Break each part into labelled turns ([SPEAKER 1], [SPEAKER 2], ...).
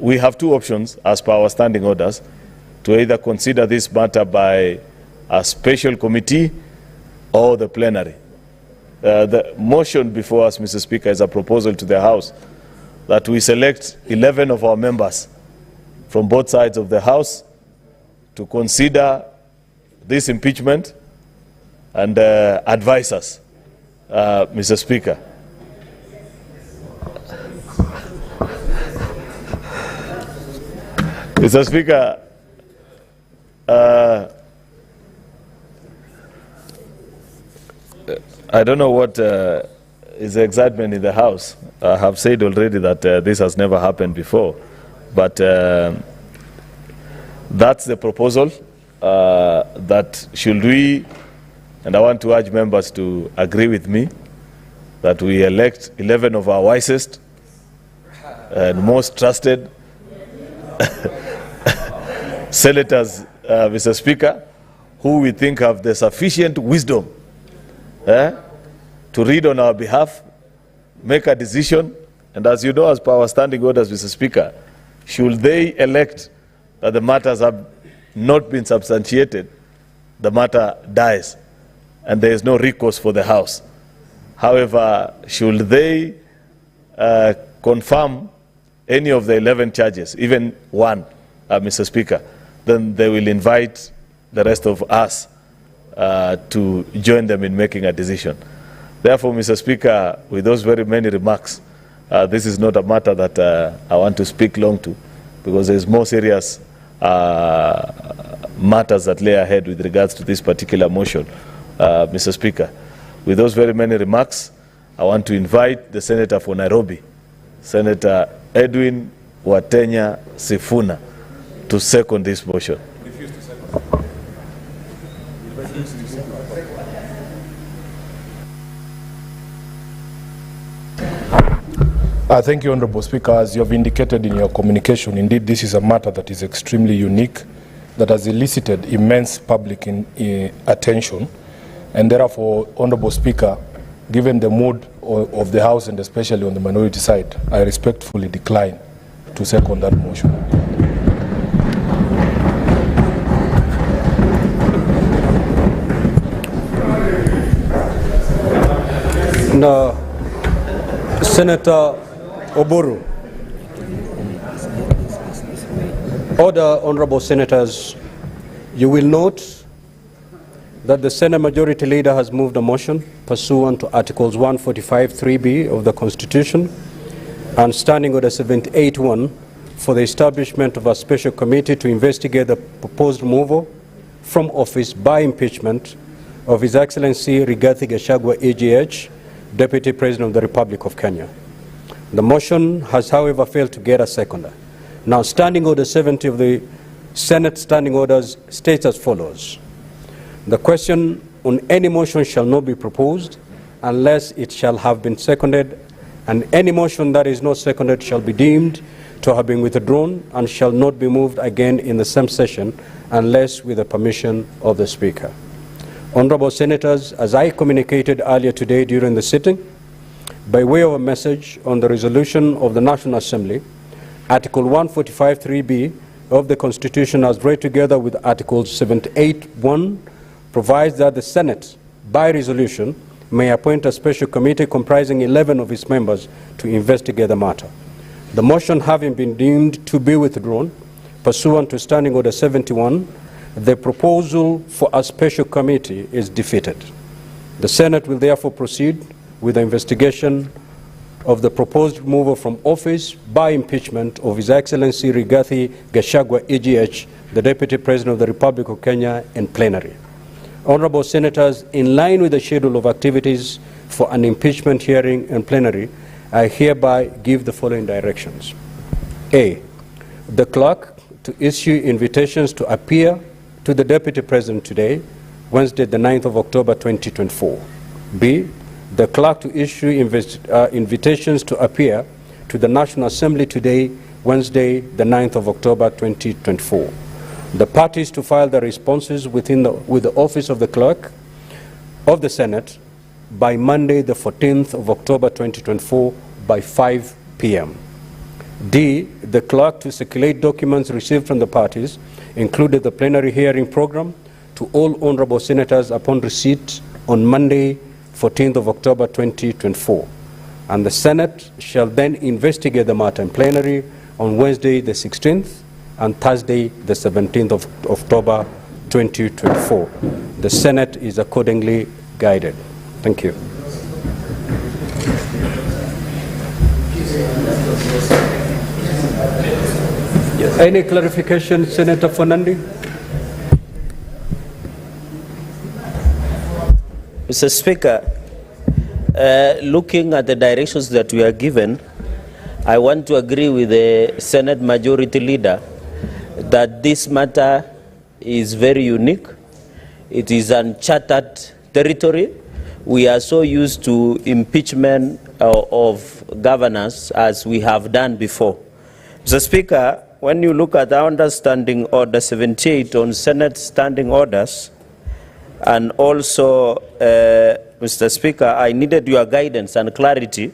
[SPEAKER 1] we have two options as per our standing orders, to either consider this matter by a special committee or the plenary. The motion before us, Mr. Speaker, is a proposal to the House that we select 11 of our members from both sides of the House to consider this impeachment and advise us, Mr. Speaker. Mr. Speaker, I don't know what is the excitement in the House. I have said already that this has never happened before, but that's the proposal. That should we, and I want to urge members to agree with me, that we elect 11 of our wisest and most trusted senators, Mr. Speaker, who we think have the sufficient wisdom to read on our behalf, make a decision, and as you know, as per our standing orders, Mr. Speaker, should they elect that the matters have not been substantiated, the matter dies, and there is no recourse for the House. However, should they confirm any of the 11 charges, even one, Mr. Speaker, then they will invite the rest of us to join them in making a decision. Therefore, Mr. Speaker, with those very many remarks, this is not a matter that I want to speak long to, because there's more serious matters that lay ahead with regards to this particular motion, Mr. Speaker. With those very many remarks, I want to invite the Senator for Nairobi, Senator Edwin Watenya Sifuna, to second this motion.
[SPEAKER 2] Refuse to second.
[SPEAKER 3] Thank you, Honorable Speaker. As you have indicated in your communication, indeed this is a matter that is extremely unique, that has elicited immense public attention, and therefore, Honorable Speaker, given the mood of the House and especially on the minority side, I respectfully decline to second that motion.
[SPEAKER 4] Now, Senator Oburu. Order, honorable senators. You will note that the Senate Majority Leader has moved a motion pursuant to Articles 145(3)(b) of the Constitution and Standing Order 78(1) for the establishment of a special committee to investigate the proposed removal from office by impeachment of His Excellency Rigathi Gachagua, AGH, Deputy President of the Republic of Kenya. The motion has, however, failed to get a seconder. Now, Standing Order 70 of the Senate Standing Orders states as follows. The question on any motion shall not be proposed unless it shall have been seconded, and any motion that is not seconded shall be deemed to have been withdrawn and shall not be moved again in the same session unless with the permission of the Speaker. Honorable Senators, as I communicated earlier today during the sitting, by way of a message on the resolution of the National Assembly, Article 145(3)(b) of the Constitution, as read together with Article 78(1), provides that the Senate, by resolution, may appoint a special committee comprising 11 of its members to investigate the matter. The motion having been deemed to be withdrawn, pursuant to Standing Order 71, the proposal for a special committee is defeated. The Senate will therefore proceed with the investigation of the proposed removal from office by impeachment of His Excellency Rigathi Gachagua, AGH, the Deputy President of the Republic of Kenya, in plenary. Honorable Senators, in line with the schedule of activities for an impeachment hearing in plenary, I hereby give the following directions. A, the clerk to issue invitations to appear to the Deputy President today, Wednesday, the 9th of October, 2024. B, the clerk to issue invitations to appear to the National Assembly today, Wednesday, the 9th of October, 2024. The parties to file their responses with the Office of the Clerk of the Senate by Monday, the 14th of October, 2024, by 5 p.m. D, the clerk to circulate documents received from the parties, including the plenary hearing program, to all honorable senators upon receipt on Monday, 14th of October 2024. And the Senate shall then investigate the matter in plenary on Wednesday, the 16th, and Thursday, the 17th of October 2024. The Senate is accordingly guided. Thank you. Yes. Any clarification, Senator Fernandi?
[SPEAKER 2] Mr. Speaker, looking at the directions that we are given, I want to agree with the Senate Majority Leader that this matter is very unique. It is uncharted territory. We are so used to impeachment of governors as we have done before. Mr. Speaker, when you look at our Standing Order 78 on Senate standing orders, and also, Mr. Speaker, I needed your guidance and clarity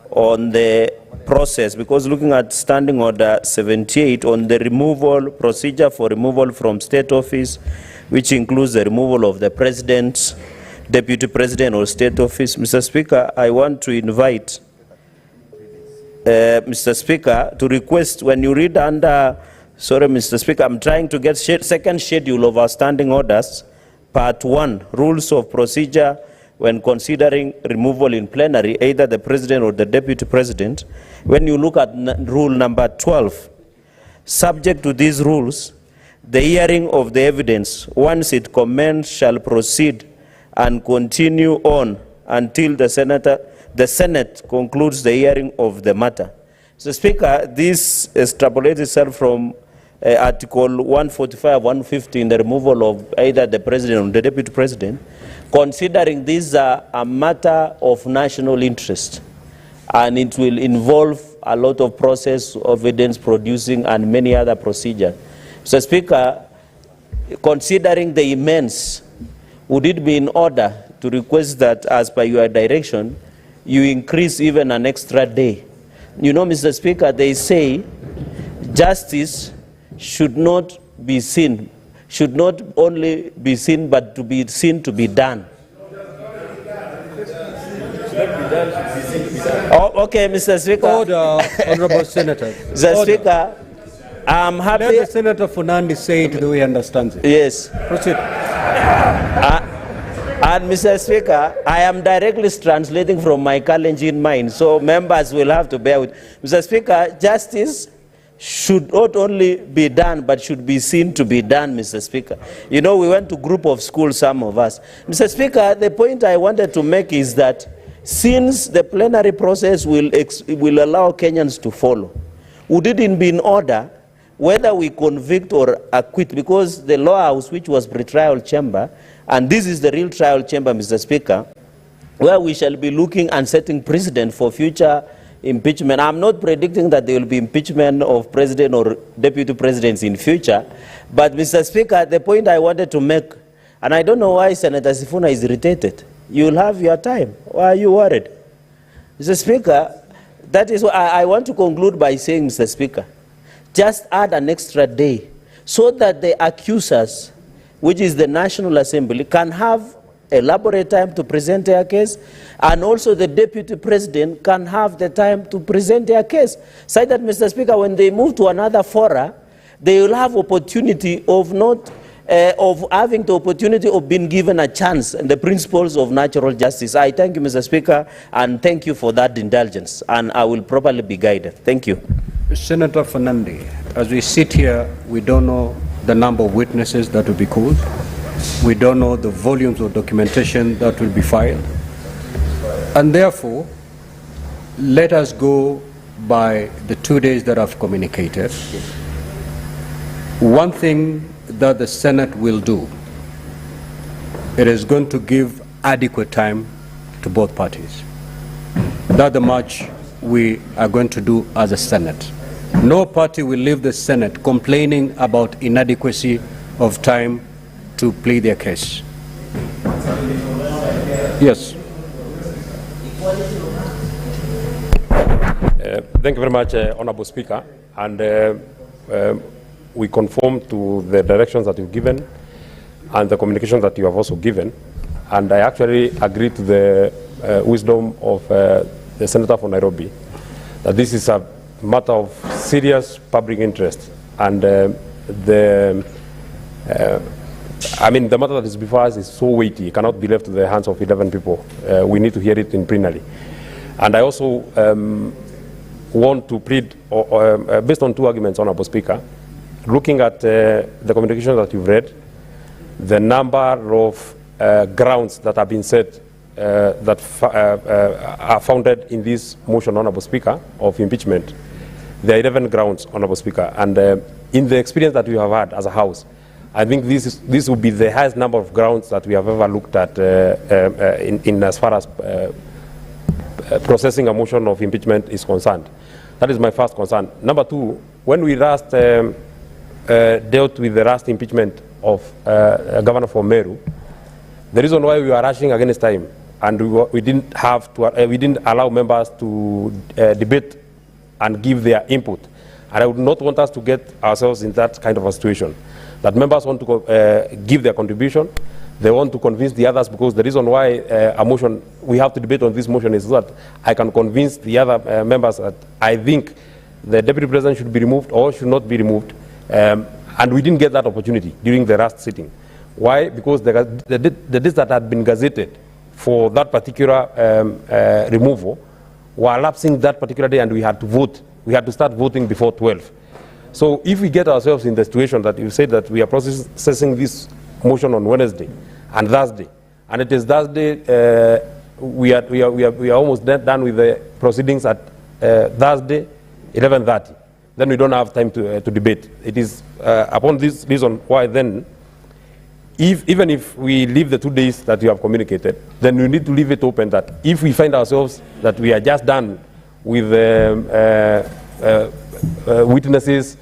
[SPEAKER 2] on the process, because looking at Standing Order 78 on the removal procedure for removal from state office, which includes the removal of the president, deputy president, or state office. Mr. Speaker, I want to invite Mr. Speaker to request, when you read under, sorry Mr. Speaker, I'm trying to get second schedule of our standing orders, Part 1, Rules of Procedure when considering removal in plenary, either the president or the deputy president. When you look at rule number 12, subject to these rules, the hearing of the evidence, once it commenced, shall proceed and continue on until the Senate concludes the hearing of the matter. So, Speaker, this extrapolates itself from Article 145, 150 in the removal of either the president or the deputy president, considering this a matter of national interest, and it will involve a lot of process of evidence producing and many other procedures. So, Speaker, considering the immense, would it be in order to request that, as per your direction, you increase even an extra day? You know, Mr. Speaker, they say justice should not be seen, should not only be seen, but to be seen to be done. Oh, okay, Mr. Speaker.
[SPEAKER 4] Order, Honorable Senator.
[SPEAKER 2] Mr. Speaker, I'm happy.
[SPEAKER 4] Let the Senator Fernandi say it the way he understands it.
[SPEAKER 2] Yes.
[SPEAKER 4] Proceed.
[SPEAKER 2] And Mr. Speaker, I am directly translating from my Kalenjin mind, so members will have to bear with. Mr. Speaker, justice should not only be done, but should be seen to be done, Mr. Speaker. You know, we went to group of schools, some of us. Mr. Speaker, the point I wanted to make is that since the plenary process will allow Kenyans to follow, would it be in order whether we convict or acquit, because the law house, which was pre-trial chamber, and this is the real trial chamber, Mr. Speaker, where we shall be looking and setting precedent for future impeachment. I'm not predicting that there will be impeachment of president or deputy presidents in future, but Mr. Speaker, the point I wanted to make, and I don't know why Senator Sifuna is irritated. You'll have your time. Why are you worried? Mr. Speaker, that is what I want to conclude by saying, Mr. Speaker, just add an extra day so that the accusers, which is the National Assembly, can have elaborate time to present their case, and also the deputy president can have the time to present their case. So that, Mr. Speaker, when they move to another fora, they will have opportunity of having the opportunity of being given a chance and the principles of natural justice. I thank you, Mr. Speaker, and thank you for that indulgence, and I will properly be guided. Thank you.
[SPEAKER 4] Senator Fernandi, as we sit here, we don't know the number of witnesses that will be called. We don't know the volumes of documentation that will be filed. And therefore, let us go by the 2 days that I've communicated. One thing that the Senate will do, it is going to give adequate time to both parties. That's the much we are going to do as a Senate. No party will leave the Senate complaining about inadequacy of time to plead their case. Yes.
[SPEAKER 5] Thank you very much, Honourable Speaker. And we conform to the directions that you've given and the communication that you have also given. And I actually agree to the wisdom of the Senator from Nairobi, that this is a matter of serious public interest. And the matter that is before us is so weighty, it cannot be left to the hands of 11 people. We need to hear it in plenary. And I also want to plead, based on two arguments, Honourable Speaker, looking at the communication that you've read, the number of grounds that have been said that are founded in this motion, Honourable Speaker, of impeachment. There are 11 grounds, Honourable Speaker, and in the experience that we have had as a House, I think this will be the highest number of grounds that we have ever looked at in as far as processing a motion of impeachment is concerned. That is my first concern. Number two, when we last dealt with the last impeachment of Governor from Meru, the reason why we were rushing against time and we didn't allow members to debate and give their input. And I would not want us to get ourselves in that kind of a situation, that members want to give their contribution, they want to convince the others, because the reason why a motion, we have to debate on this motion is that I can convince the other members that I think the Deputy President should be removed or should not be removed. And we didn't get that opportunity during the last sitting. Why? Because the dates that had been gazetted for that particular removal were lapsing that particular day, and we had to vote. We had to start voting before 12. So if we get ourselves in the situation that you said that we are processing this motion on Wednesday and Thursday, and it is Thursday, we are almost done with the proceedings at Thursday, 11:30. Then we don't have time to debate. It is upon this reason why then, even if we leave the 2 days that you have communicated, then we need to leave it open that if we find ourselves that we are just done with witnesses,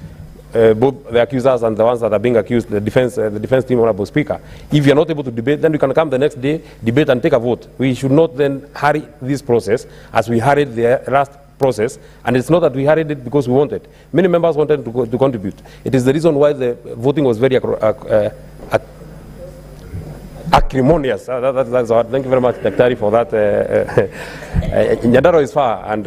[SPEAKER 5] both the accusers and the ones that are being accused, the defense team, Honourable Speaker, if you are not able to debate, then you can come the next day, debate and take a vote. We should not then hurry this process as we hurried the last process, and it's not that we hurried it because we wanted. Many members wanted to contribute. It is the reason why the voting was very acrimonious. That's hard. Thank you very much, Daktari, for that. Nyandaro is far, and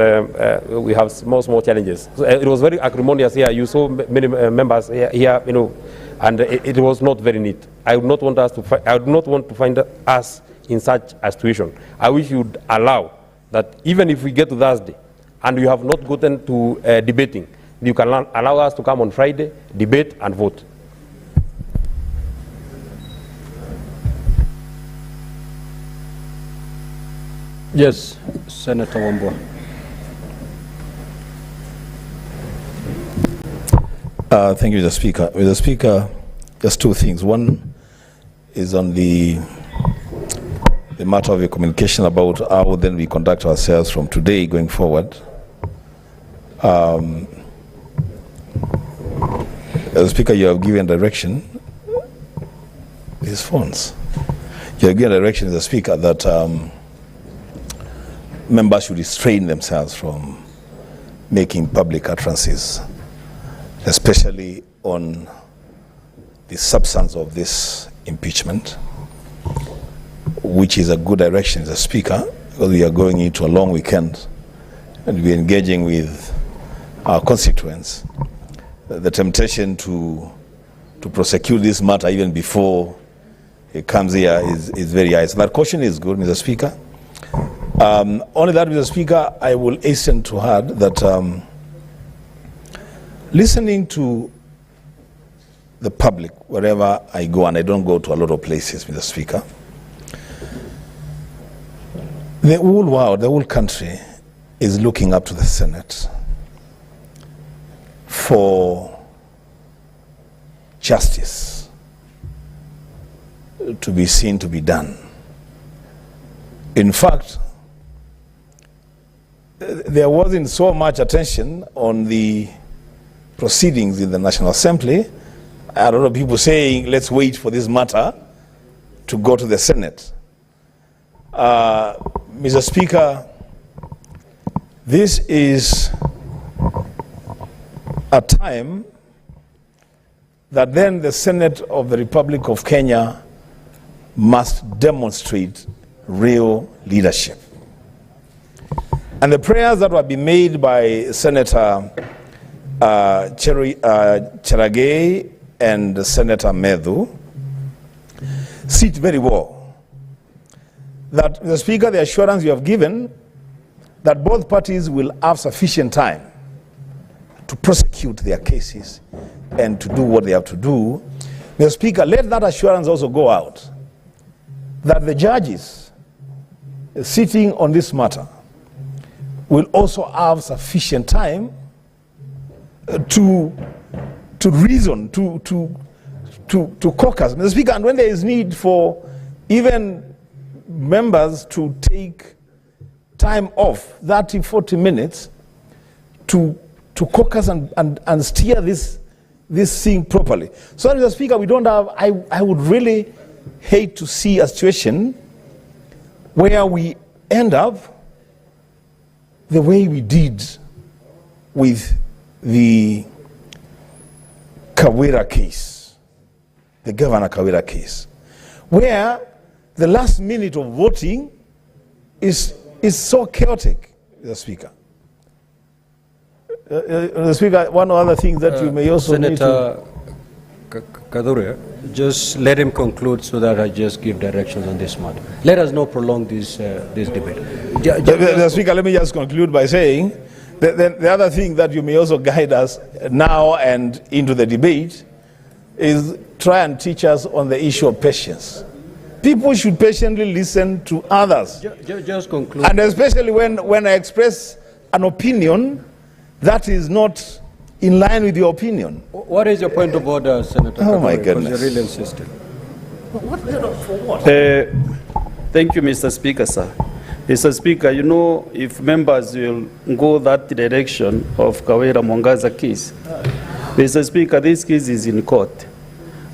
[SPEAKER 5] we have small challenges. So, it was very acrimonious here. You saw many members here, you know, and it was not very neat. I would not want us to. I would not want to find us in such a situation. I wish you would allow that even if we get to Thursday and you have not gotten to debating, you can allow us to come on Friday, debate and vote.
[SPEAKER 4] Yes, Senator Wambua.
[SPEAKER 6] Thank you, Mr. Speaker. Mr. Speaker, just two things. One is on the matter of your communication about how then we conduct ourselves from today going forward. As Speaker, you have given direction. These phones. You have given direction as a Speaker that members should restrain themselves from making public utterances, especially on the substance of this impeachment, which is a good direction as a Speaker, because we are going into a long weekend and we are engaging with our constituents. The temptation to prosecute this matter even before it comes here is very high. So that caution is good, Mr. Speaker. Only that, Mr. Speaker, I will hasten to add that listening to the public wherever I go, and I don't go to a lot of places, Mr. Speaker, the whole world, the whole country is looking up to the Senate for justice to be seen to be done. In fact, there wasn't so much attention on the proceedings in the National Assembly. A lot of people saying, let's wait for this matter to go to the Senate. Mr. Speaker, This is a time that then the Senate of the Republic of Kenya must demonstrate real leadership. And the prayers that were being made by Senator Cheragei and Senator Medhu sit very well. That, Mr. Speaker, the assurance you have given that both parties will have sufficient time to prosecute their cases and to do what they have to do. Mr. Speaker, let that assurance also go out that the judges sitting on this matter will also have sufficient time to reason, to caucus. Mr. Speaker, and when there is need for even members to take time off, 30, 40 minutes, to caucus and steer this thing properly. So, Mr. Speaker, we don't have, I would really hate to see a situation where we end up the way we did with the Kawira case, the Governor Kawira case, where the last minute of voting is so chaotic, Mr. Speaker. Mr. Speaker, one other thing that you may also
[SPEAKER 4] Senator
[SPEAKER 6] need to...
[SPEAKER 4] Kadure, just let him conclude so that I just give directions on this matter. Let us not prolong this debate.
[SPEAKER 6] Mr. Speaker, let me just conclude by saying that the other thing that you may also guide us now and into the debate is try and teach us on the issue of patience. People should patiently listen to others.
[SPEAKER 4] Just conclude.
[SPEAKER 6] And especially when I express an opinion that is not in line with your opinion.
[SPEAKER 4] What is your point of order, Senator?
[SPEAKER 6] Oh, my
[SPEAKER 4] Kadure,
[SPEAKER 6] goodness.
[SPEAKER 4] because you're really insisting.
[SPEAKER 7] Thank you, Mr. Speaker, sir. Mr. Speaker, you know, if members will go that direction of Kawira Mwangaza case, Mr. Speaker, this case is in court.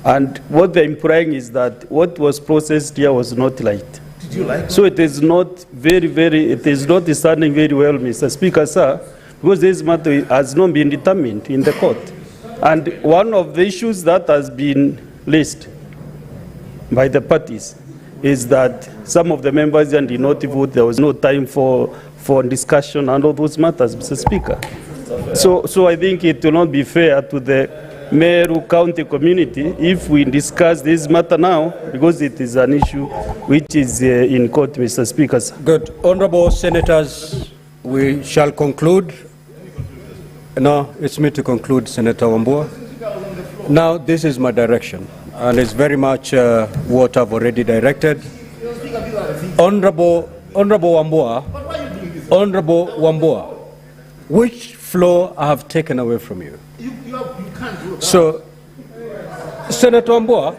[SPEAKER 7] And what they're implying is that what was processed here was not light.
[SPEAKER 6] Did you like
[SPEAKER 7] So it is not it is not standing very well, Mr. Speaker, sir, because this matter has not been determined in the court. And one of the issues that has been raised by the parties is that some of the members did not vote. There was no time for discussion and all those matters, Mr. Speaker. So I think it will not be fair to the Meru County community if we discuss this matter now, because it is an issue which is in court, Mr. Speaker.
[SPEAKER 4] Good. Honorable Senators, we shall conclude. No, it's me to conclude, Senator Wambua. Now, this is my direction, and it's very much what I've already directed. Honorable Wambua, which floor I have taken away from you? So, Senator Wambua,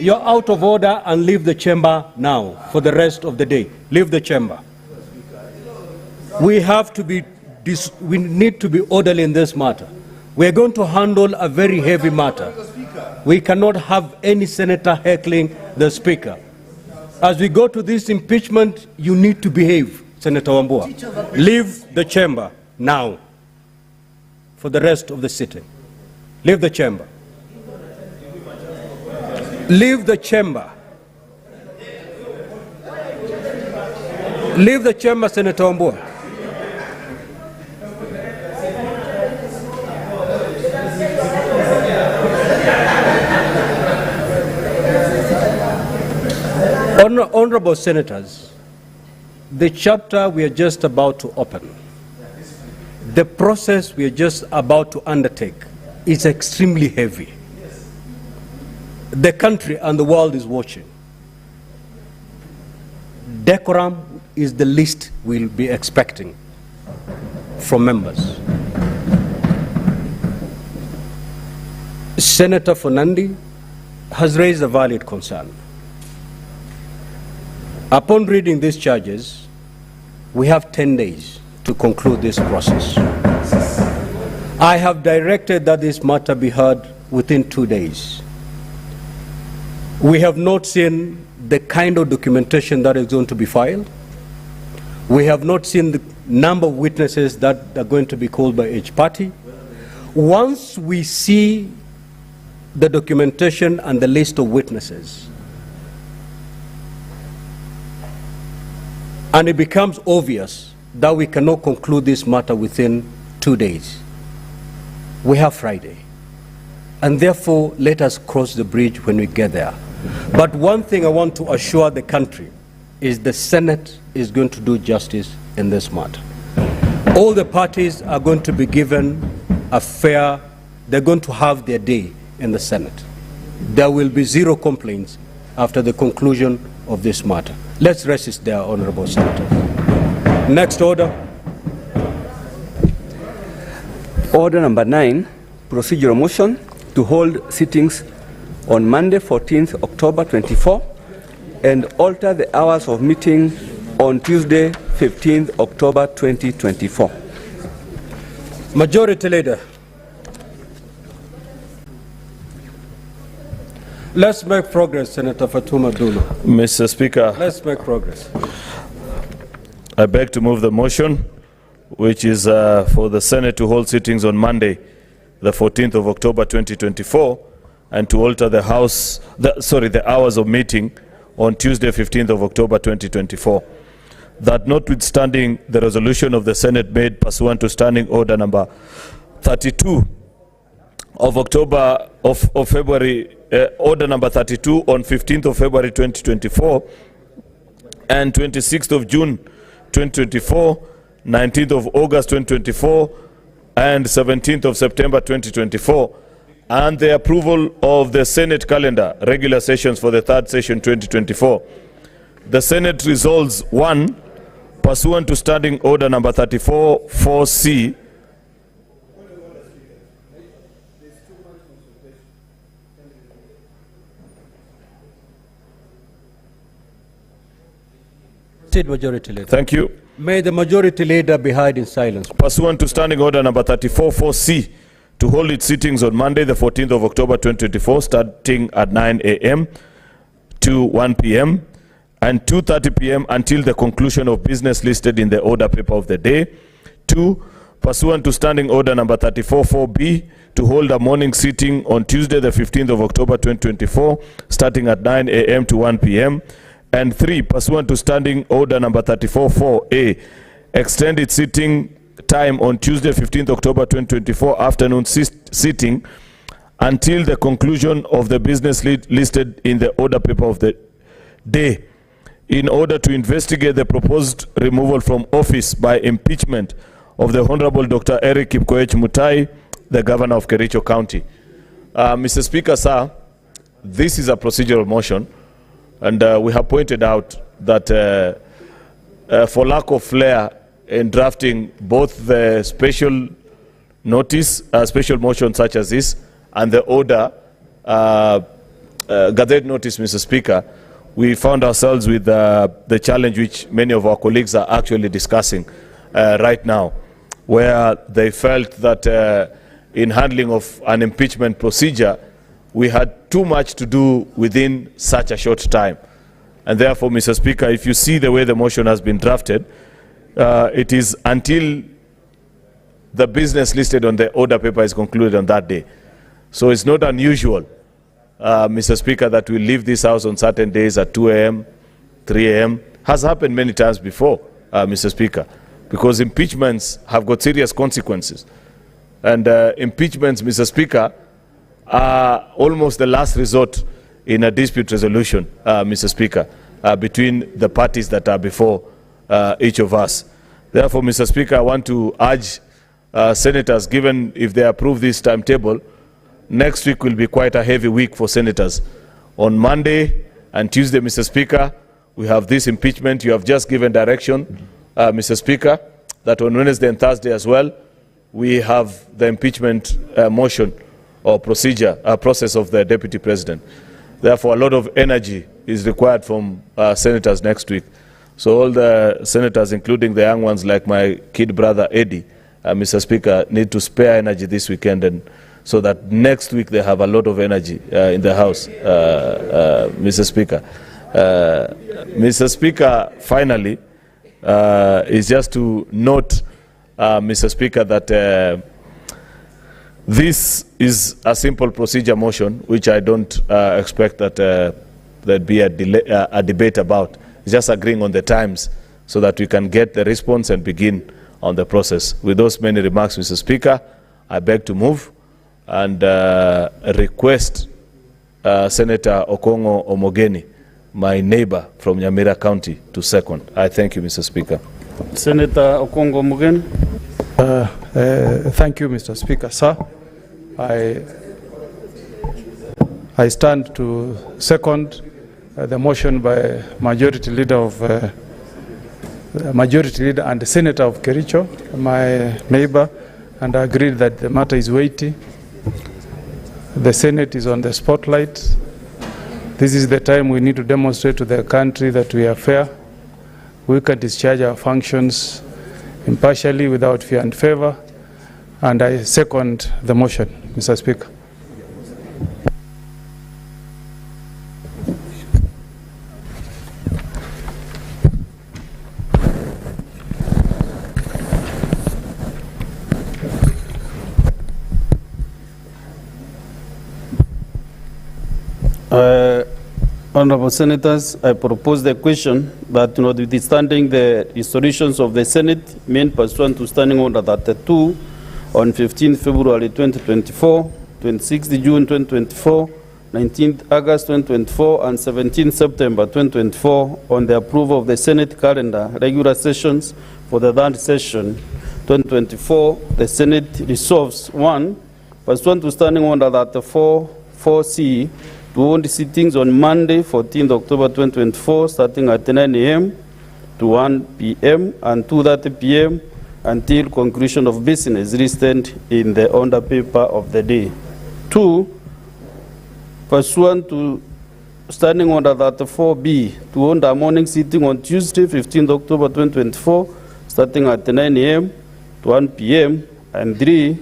[SPEAKER 4] you're out of order and leave the chamber now for the rest of the day. Leave the chamber. We need to be orderly in this matter. We are going to handle a very heavy matter. We cannot have any senator heckling the speaker. As we go to this impeachment, you need to behave, Senator Wambua. Leave the chamber now for the rest of the sitting. Leave the chamber. Leave the chamber. Leave the chamber, Senator Wambua. Honorable Senators, the chapter we are just about to open, the process we are just about to undertake is extremely heavy. The country and the world is watching. Decorum is the least we'll be expecting from members. Senator Fonandi has raised a valid concern. Upon reading these charges, we have 10 days to conclude this process. I have directed that this matter be heard within 2 days. We have not seen the kind of documentation that is going to be filed. We have not seen the number of witnesses that are going to be called by each party. Once we see the documentation and the list of witnesses, and it becomes obvious that we cannot conclude this matter within 2 days, we have Friday. And therefore, let us cross the bridge when we get there. But one thing I want to assure the country is the Senate is going to do justice in this matter. All the parties are going to be given a fair, they're going to have their day in the Senate. There will be zero complaints after the conclusion of this matter. Let's resist there, Honorable Senator. Next order.
[SPEAKER 8] Order number 9, procedural motion to hold sittings on Monday, 14th October 24, and alter the hours of meeting on Tuesday, 15th October 2024.
[SPEAKER 4] Majority Leader. Let's make progress, Senator Fatuma Dulu.
[SPEAKER 1] Mr. Speaker,
[SPEAKER 4] Let's make progress.
[SPEAKER 1] I beg to move the motion, which is for the Senate to hold sittings on Monday, the 14th of October 2024, and to alter the hours of meeting on Tuesday, 15th of October 2024. That notwithstanding the resolution of the Senate made pursuant to Standing Order number 32 of October of February, Order number 32 on 15th of February 2024, and 26th of June 2024, 19th of August 2024, and 17th of September 2024, and the approval of the Senate calendar, regular sessions for the third session 2024. The Senate resolves: 1, pursuant to Standing Order number 34-4C,
[SPEAKER 4] State Majority Leader.
[SPEAKER 1] Thank you.
[SPEAKER 4] May the Majority Leader be heard in silence.
[SPEAKER 1] Pursuant to Standing Order number 34-4C, to hold its sittings on Monday, the 14th of October 2024, starting at 9 a.m. to 1 p.m. and 2:30 p.m. until the conclusion of business listed in the order paper of the day. 2, pursuant to Standing Order number 34-4B, to hold a morning sitting on Tuesday, the 15th of October 2024, starting at 9 a.m. to 1 p.m. And 3, pursuant to Standing Order number 34-4A, extend its sitting time on Tuesday, 15th October 2024, afternoon sitting until the conclusion of the business listed in the order paper of the day, in order to investigate the proposed removal from office by impeachment of the Honorable Dr. Eric Kipkoech Mutai, the Governor of Kericho County. Mr. Speaker, sir, this is a procedural motion, and we have pointed out that for lack of flair in drafting both the special notice, special motion such as this, and the order, gathered notice, Mr. Speaker, we found ourselves with the challenge which many of our colleagues are actually discussing right now, where they felt that in handling of an impeachment procedure, we had too much to do within such a short time. And therefore, Mr. Speaker, if you see the way the motion has been drafted, it is until the business listed on the order paper is concluded on that day. So it's not unusual, Mr. Speaker, that we leave this house on certain days at 2 a.m., 3 a.m. Has happened many times before, Mr. Speaker, because impeachments have got serious consequences. And impeachments, Mr. Speaker, are almost the last resort in a dispute resolution, Mr. Speaker, between the parties that are before each of us. Therefore, Mr. Speaker, I want to urge senators, given if they approve this timetable, next week will be quite a heavy week for senators. On Monday and Tuesday, Mr. Speaker, we have this impeachment. You have just given direction, Mr. Speaker, that on Wednesday and Thursday as well, we have the impeachment motion or process of the Deputy President. Therefore, a lot of energy is required from senators next week. So all the senators, including the young ones like my kid brother Eddie, Mr. Speaker, need to spare energy this weekend, and so that next week they have a lot of energy in the House, Mr. Speaker. Mr. Speaker, finally, is just to note, Mr. Speaker, that this is a simple procedure motion, which I don't expect that there'd be a debate about. It's just agreeing on the times so that we can get the response and begin on the process. With those many remarks, Mr. Speaker, I beg to move and request Senator Okongo Omogeni, my neighbor from Nyamira County, to second. I thank you, Mr. Speaker.
[SPEAKER 7] Senator Okongo Omogeni.
[SPEAKER 9] Thank you, Mr. Speaker. Sir, I stand to second the motion by Majority Leader and the Senator of Kericho, my neighbor, and I agree that the matter is weighty. The Senate is on the spotlight. This is the time we need to demonstrate to the country that we are fair. We can discharge our functions impartially without fear and favor. And I second the motion, Mr. Speaker.
[SPEAKER 7] Honorable Senators, I propose the question that notwithstanding the resolutions of the Senate made pursuant to Standing Order 32 on 15 February 2024, 26 June 2024, 19 August 2024, and 17 September 2024 on the approval of the Senate calendar regular sessions for the third session 2024, the Senate resolves: 1. Pursuant to Standing Order 34 4C, to hold sittings on Monday, 14th October 2024, starting at 9 a.m. to 1 p.m. and 2:30 p.m. until conclusion of business listed in the order paper of the day. 2. Pursuant to Standing Order 34B, to hold a morning sitting on Tuesday, 15th October 2024, starting at 9 a.m. to 1 p.m. and 3.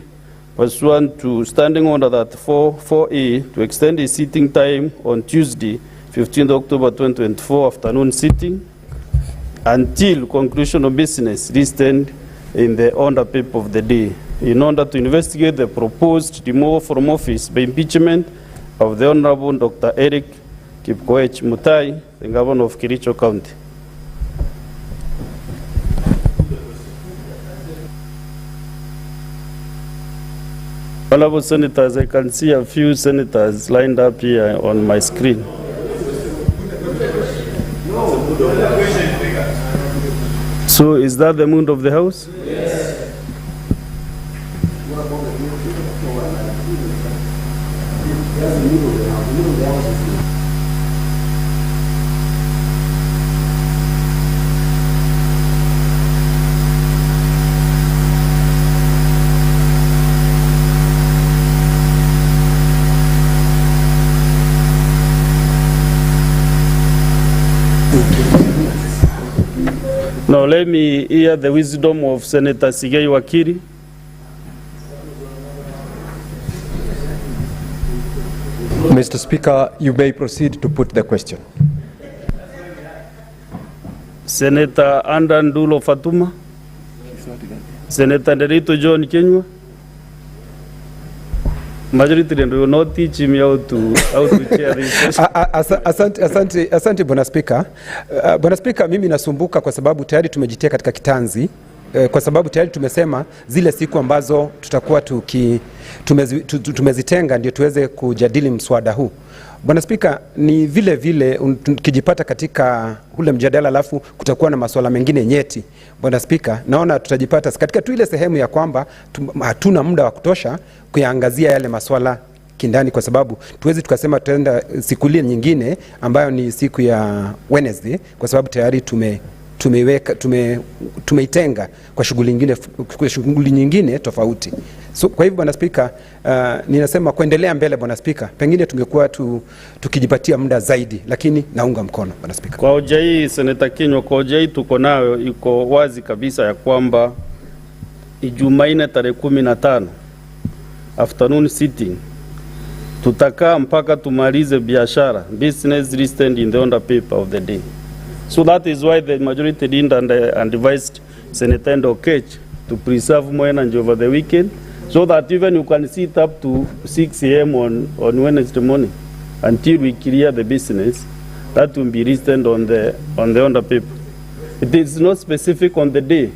[SPEAKER 7] Pursuant to Standing Order 4A, to extend the sitting time on Tuesday, 15th October 2024, afternoon sitting, until conclusion of business listed in the order paper of the day, in order to investigate the proposed removal from office by impeachment of the Honorable Dr. Eric Kipkoech Mutai, the Governor of Kericho County. Honorable Senators, I can see a few senators lined up here on my screen. So is that the mood of the House? Yes. Now let me hear the wisdom of Senator Sigei Wakiri.
[SPEAKER 10] Mr. Speaker, you may proceed to put the question.
[SPEAKER 7] Senator Andan Dulo Fatuma. Senator Derito John Kenywa. Majority will not teach him how to chair this session.
[SPEAKER 10] Asante Bwana Speaker. Bwana Speaker, mimi nasumbuka kwa sababu tayari tumejitia katika kitanzi, kwa sababu tayari tumesema zile siku ambazo tutakuwa tumezitenga ndio tuweze kujadili mswada huu. Bwana Speaker, ni vile vile tukijipata katika ule mjadala alafu kutakuwa na masuala mengine nyeti. Bwana Speaker, naona tutajipata katika tu ile sehemu ya kwamba hatuna muda wa kutosha kuyaangazia yale masuala kindani, kwa sababu tuwezi tukasema tutaenda siku ile nyingine ambayo ni siku ya Wednesday, kwa sababu tayari tumeitenga kwa shughuli nyingine tofauti. So kwa hivyo Bwana Speaker, ninasema kuendelea mbele Bwana Speaker, pengine tungekuwa tukijipatia muda zaidi, lakini naunga mkono Bwana Speaker.
[SPEAKER 7] Kwa hoja hii Senator Kenywa, kwa hoja hii tuko nayo iko wazi kabisa ya kwamba Ijumaa tarehe 15 afternoon sitting tutakaa mpaka tumalize biashara, business listed in the order paper of the day. So that is why the majority leader and advised Senator Okech to preserve more energy over the weekend, so that even you can sit up to 6 a.m. on Wednesday morning until we clear the business that will be listed on the order paper. It is not specific on the day.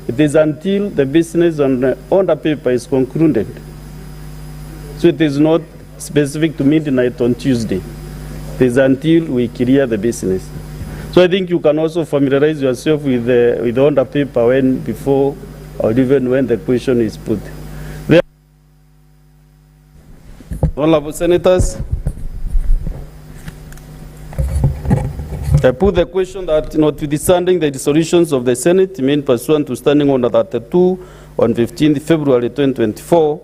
[SPEAKER 7] It is until the business on the order paper is concluded. So it is not specific to midnight on Tuesday. It is until we clear the business. So I think you can also familiarize yourself with the order paper when before or even when the question is put. Honorable Senators, I put the question that notwithstanding the dissolutions of the Senate made pursuant to Standing Order 32 on 15th February 2024,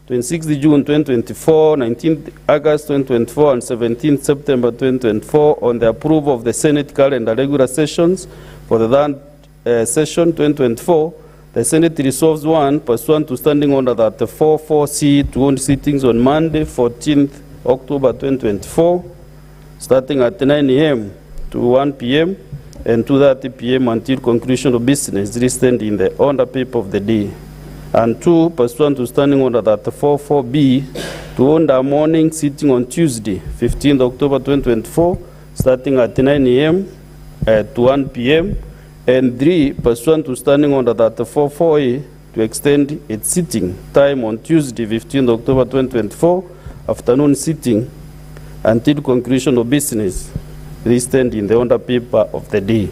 [SPEAKER 7] 26th June 2024, 19th August 2024, and 17th September 2024 on the approval of the Senate calendar regular sessions for the third session 2024, the Senate resolves one, pursuant to Standing Order 34-4C, to hold sittings on Monday, 14th October 2024, starting at 9 a.m. to 1 p.m. and 2:30 p.m. until conclusion of business listed in the order paper of the day. And two, pursuant to Standing Order 34-4B, to hold a morning sitting on Tuesday, 15th October 2024, starting at 9 a.m. to 1 p.m. And three, pursuant to Standing Order 34-4A, to extend its sitting time on Tuesday, 15th October 2024, afternoon sitting until conclusion of business listed in the order paper of the day,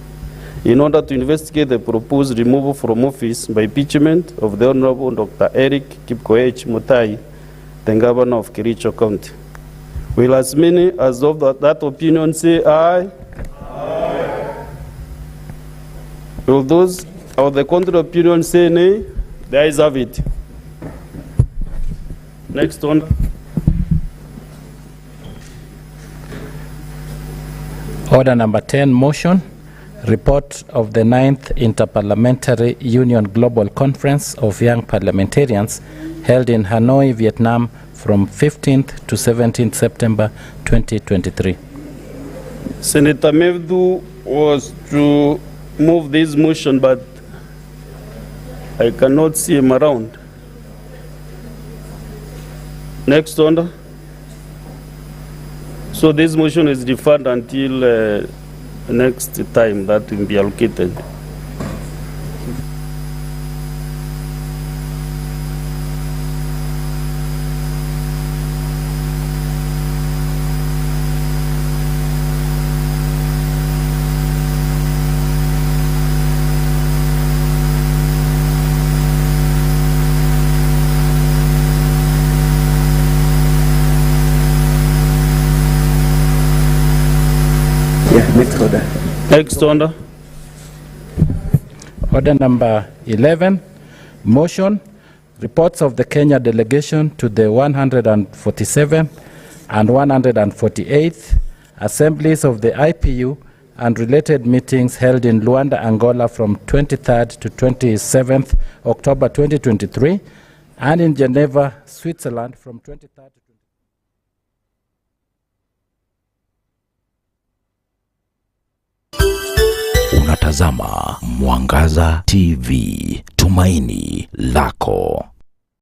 [SPEAKER 7] in order to investigate the proposed removal from office by impeachment of the Honorable Dr. Eric Kipkoech Mutai, the Governor of Kericho County. Will as many as of that opinion say aye? Aye. Will those of the contrary opinion say nay? The ayes have it. Next one.
[SPEAKER 11] Order number 10, motion. Report of the 9th Interparliamentary Union Global Conference of Young Parliamentarians held in Hanoi, Vietnam from 15th to 17th September 2023.
[SPEAKER 7] Senator Mevdu was to move this motion, but I cannot see him around. Next order. So this motion is deferred until next time that will be allocated.
[SPEAKER 11] Next order.
[SPEAKER 7] Next order.
[SPEAKER 11] Order number 11, motion. Reports of the Kenya delegation to the 147th and 148th assemblies of the IPU and related meetings held in Luanda, Angola from 23rd to 27th October 2023 and in Geneva, Switzerland from 23rd to
[SPEAKER 12] Unatazama Mwangaza TV, tumaini lako.